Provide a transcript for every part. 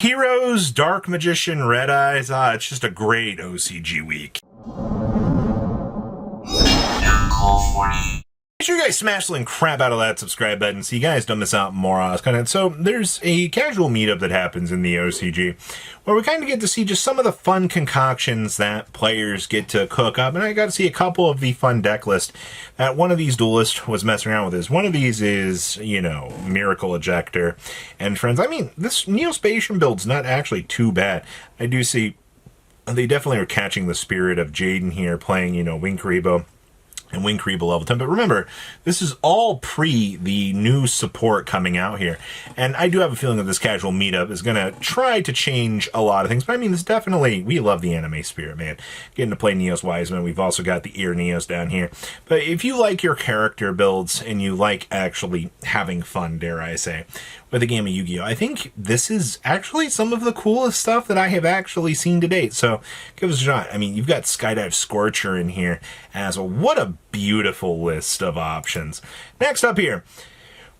Heroes, Dark Magician, Red Eyes. It's just a great OCG week. Make sure you guys smash the crap out of that subscribe button so you guys don't miss out on more on this content. So there's a casual meetup that happens in the OCG where we kind of get to see just some of the fun concoctions that players get to cook up. And I got to see a couple of the fun deck lists that one of these duelists was messing around with. One of these is, Miracle Ejector and friends. I mean, this Neospatian build's not actually too bad. I do see they definitely are catching the spirit of Jaden here playing, Wing Karibo and Wing Karibo level 10. But remember, this is all pre the new support coming out here. And I do have a feeling that this casual meetup is going to try to change a lot of things. But I mean, this definitely, we love the anime spirit, man. Getting to play Neos Wiseman. We've also got the Ear Neos down here. But if you like your character builds and you like actually having fun, dare I say, with the game of Yu-Gi-Oh! I think this is actually some of the coolest stuff that I have actually seen to date. So give us a shot. I mean, you've got Skydive Scorcher in here as well. What a beautiful list of options. Next up here,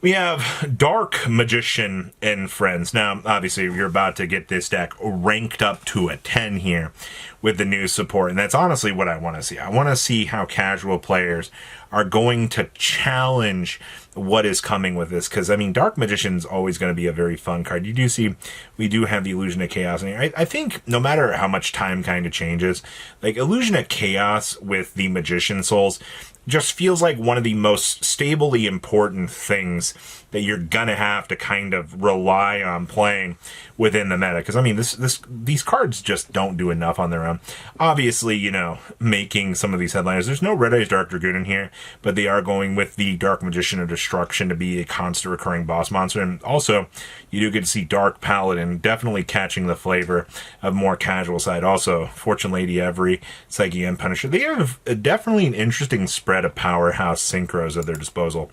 we have Dark Magician and friends. Now, obviously, you're about to get this deck ranked up to a 10 here with the new support. And that's honestly what I want to see. I want to see how casual players are going to challenge what is coming with this. Because, I mean, Dark Magician's always going to be a very fun card. You do see, we do have the Illusion of Chaos in here. I think no matter how much time kind of changes, like Illusion of Chaos with the Magician Souls just feels like one of the most stably important things that you're gonna have to kind of rely on playing within the meta. Because I mean, these cards just don't do enough on their own. Obviously, making some of these headliners. There's no Red Eyes Dark Dragoon in here, but they are going with the Dark Magician of Destruction to be a constant recurring boss monster. And also, you do get to see Dark Paladin definitely catching the flavor of more casual side. Also, Fortune Lady Every, Psyche and Punisher. They have definitely an interesting spread of powerhouse synchros at their disposal.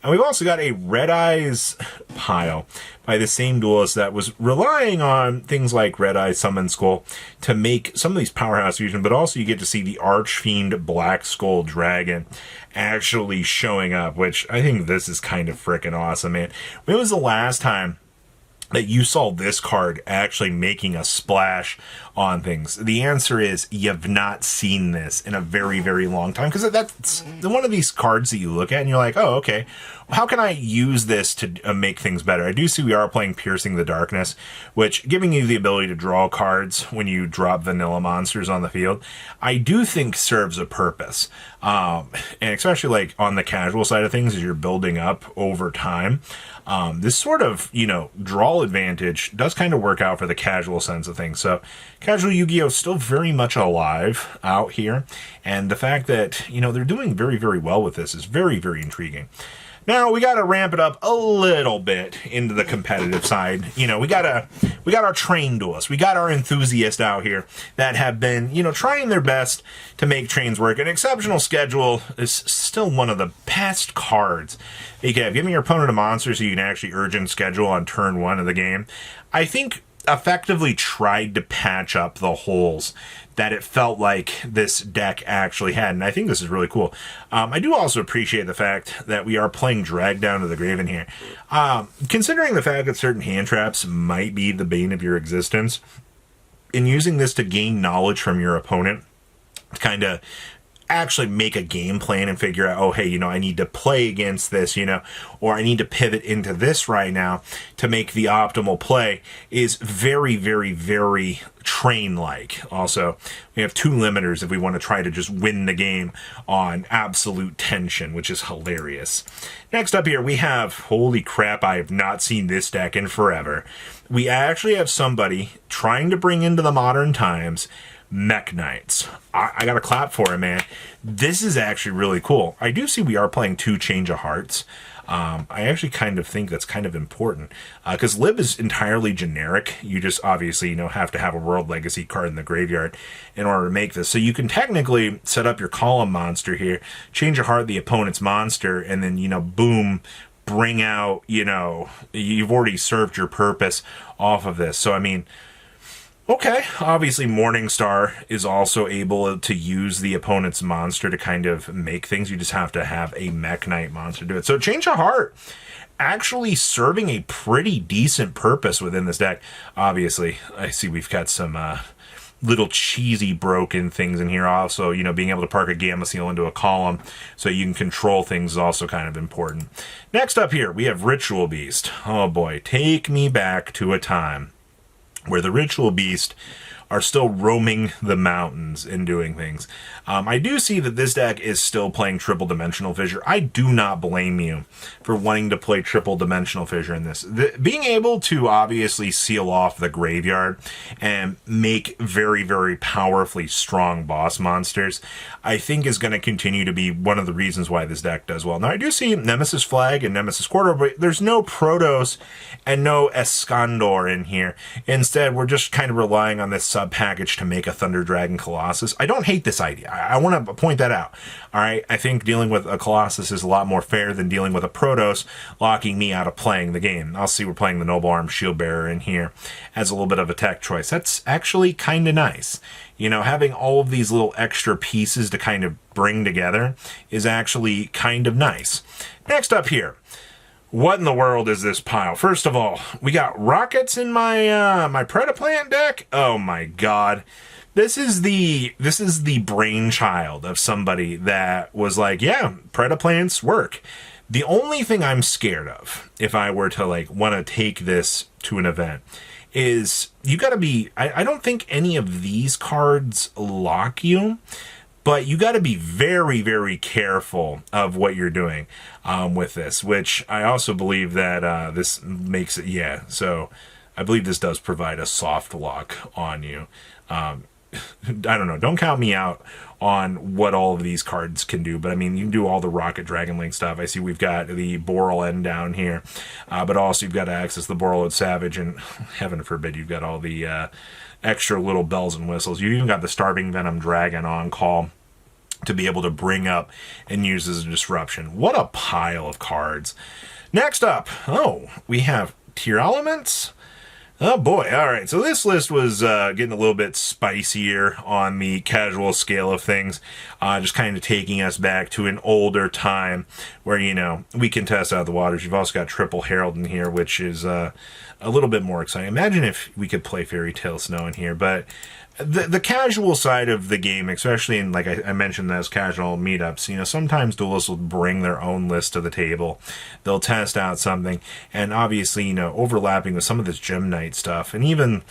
And we've also got a Red Eyes pile by the same duelist that was relying on things like Red Eyes Summon Skull to make some of these powerhouse fusion, but also you get to see the Archfiend Black Skull Dragon actually showing up, which I think this is kind of freaking awesome, man. When was the last time that you saw this card actually making a splash on things? The answer is you've not seen this in a very, very long time, because that's one of these cards that you look at and you're like, oh, okay, how can I use this to make things better? I do see we are playing Piercing the Darkness, which giving you the ability to draw cards when you drop vanilla monsters on the field, I do think serves a purpose. And especially like on the casual side of things, as you're building up over time, this sort of, draw advantage does kind of work out for the casual sense of things. So casual Yu-Gi-Oh! Is still very much alive out here. And the fact that, they're doing very, very well with this is very, very intriguing. Now, we got to ramp it up a little bit into the competitive side. We got our trained duelists. We got our enthusiasts out here that have been, trying their best to make trains work. An exceptional schedule is still one of the best cards you can have. Giving your opponent a monster so you can actually urgent schedule on turn 1 of the game, I think effectively tried to patch up the holes that it felt like this deck actually had, and I think this is really cool. I do also appreciate the fact that we are playing Drag Down to the Grave in here. Considering the fact that certain hand traps might be the bane of your existence, in using this to gain knowledge from your opponent, to kind of actually make a game plan and figure out, oh, hey, I need to play against this, or I need to pivot into this right now to make the optimal play, is very, very, very train-like. Also, we have 2 limiters if we want to try to just win the game on absolute tension, which is hilarious. Next up here, we have, holy crap, I have not seen this deck in forever. We actually have somebody trying to bring into the modern times Mekk-Knights. I got to clap for it, man. This is actually really cool. I do see we are playing 2 Change of Hearts. I actually kind of think that's kind of important because Lib is entirely generic. You just obviously, have to have a World Legacy card in the graveyard in order to make this. So you can technically set up your column monster here, Change of Heart the opponent's monster, and then, boom, bring out, you've already served your purpose off of this. So, I mean, okay, obviously Morningstar is also able to use the opponent's monster to kind of make things. You just have to have a Mekk-Knight monster do it. So Change of Heart actually serving a pretty decent purpose within this deck. Obviously, I see we've got some little cheesy broken things in here. Also, you know, being able to park a Gamma Seal into a column so you can control things is also kind of important. Next up here, we have Ritual Beast. Oh boy, take me back to a time where the Ritual Beast are still roaming the mountains and doing things. I do see that this deck is still playing Triple Dimensional Fissure. I do not blame you for wanting to play Triple Dimensional Fissure in this. Being able to obviously seal off the graveyard and make very, very powerfully strong boss monsters, I think is going to continue to be one of the reasons why this deck does well. Now, I do see Nemesis Flag and Nemesis Quarter, but there's no Protoss and no Escandor in here. Instead, we're just kind of relying on this sub-package to make a Thunder Dragon Colossus. I don't hate this idea. I want to point that out. All right, I think dealing with a Colossus is a lot more fair than dealing with a Protoss locking me out of playing the game. I'll see we're playing the Noble Arm Shield Bearer in here as a little bit of a tech choice. That's actually kind of nice. You know, having all of these little extra pieces to kind of bring together is actually kind of nice. Next up here, what in the world is this pile? First of all, we got rockets in my my Predaplant deck. Oh my god. This is the brainchild of somebody that was like, yeah, Predaplants work. The only thing I'm scared of, if I were to like want to take this to an event, is you got to be, I don't think any of these cards lock you, but you got to be very, very careful of what you're doing with this, which I also believe that this makes it, yeah, so I believe this does provide a soft lock on you. I don't know, don't count me out on what all of these cards can do, but I mean, you can do all the Rocket Dragon Link stuff. I see we've got the Boral End down here, but also you've got to access the Borreload Savage, and heaven forbid you've got all the extra little bells and whistles. You've even got the Starving Venom Dragon on call to be able to bring up and use as a disruption. What a pile of cards. Next up, oh, we have Tearlaments. Oh boy, alright, so this list was getting a little bit spicier on the casual scale of things, just kind of taking us back to an older time where, you know, we can test out the waters. You've also got Triple Herald in here, which is a little bit more exciting. Imagine if we could play Fairy Tale Snow in here, but the casual side of the game, especially in, like I mentioned, those casual meetups, you know, sometimes duelists will bring their own list to the table. They'll test out something, and obviously, you know, overlapping with some of this Gem Knight stuff, and even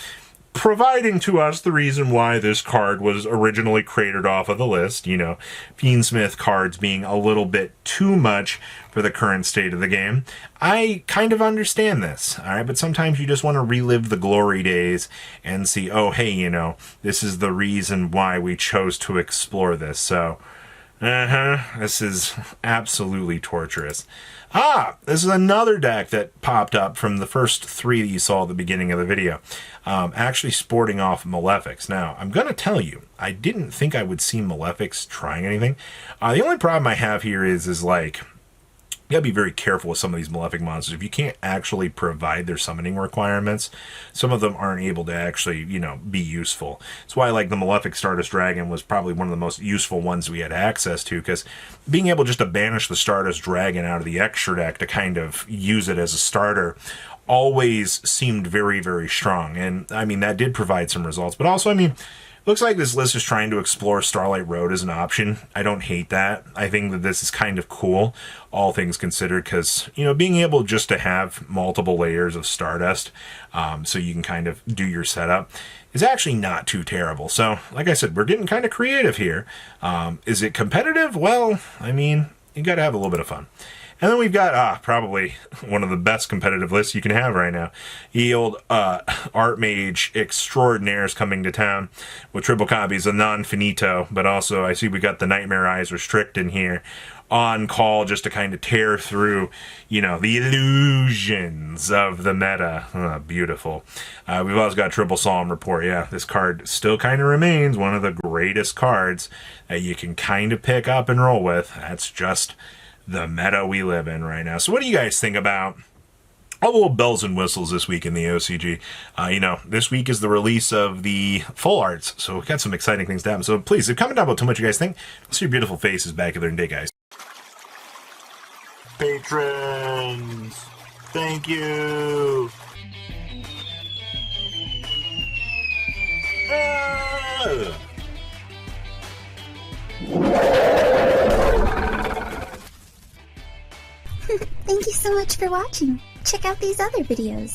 providing to us the reason why this card was originally created off of the list, you know, Fiendsmith cards being a little bit too much for the current state of the game. I kind of understand this, all right, but sometimes you just want to relive the glory days and see, oh, hey, you know, this is the reason why we chose to explore this, so, this is absolutely torturous. This is another deck that popped up from the first three that you saw at the beginning of the video. Actually sporting off Malefics. Now, I'm going to tell you, I didn't think I would see Malefics trying anything. The only problem I have here is like, you gotta be very careful with some of these Malefic monsters. If you can't actually provide their summoning requirements, some of them aren't able to actually, you know, be useful. That's why, like, the Malefic Stardust Dragon was probably one of the most useful ones we had access to, because being able just to banish the Stardust Dragon out of the extra deck to kind of use it as a starter always seemed very, very strong. And, I mean, that did provide some results. But also, I mean, looks like this list is trying to explore Starlight Road as an option. I don't hate that. I think that this is kind of cool, all things considered, because, you know, being able just to have multiple layers of Stardust so you can kind of do your setup is actually not too terrible. So, like I said, we're getting kind of creative here. Is it competitive? Well, I mean, you got to have a little bit of fun. And then we've got, probably one of the best competitive lists you can have right now. The old Archmage Extraordinaires coming to town with triple copies of Non-Finito, but also I see we got the Nightmare Eyes Restrict in here on call just to kind of tear through, you know, the illusions of the meta. Beautiful. We've also got Triple Solemn Report. Yeah, this card still kind of remains one of the greatest cards that you can kind of pick up and roll with. That's just the meta we live in right now. So what do you guys think about all the little bells and whistles this week in the OCG? You know, this week is the release of the full arts, so we've got some exciting things to happen. So please, comment down below to what you guys think. Let's see your beautiful faces back there in day, guys. Patrons! Thank you. Thank you so much for watching. Check out these other videos.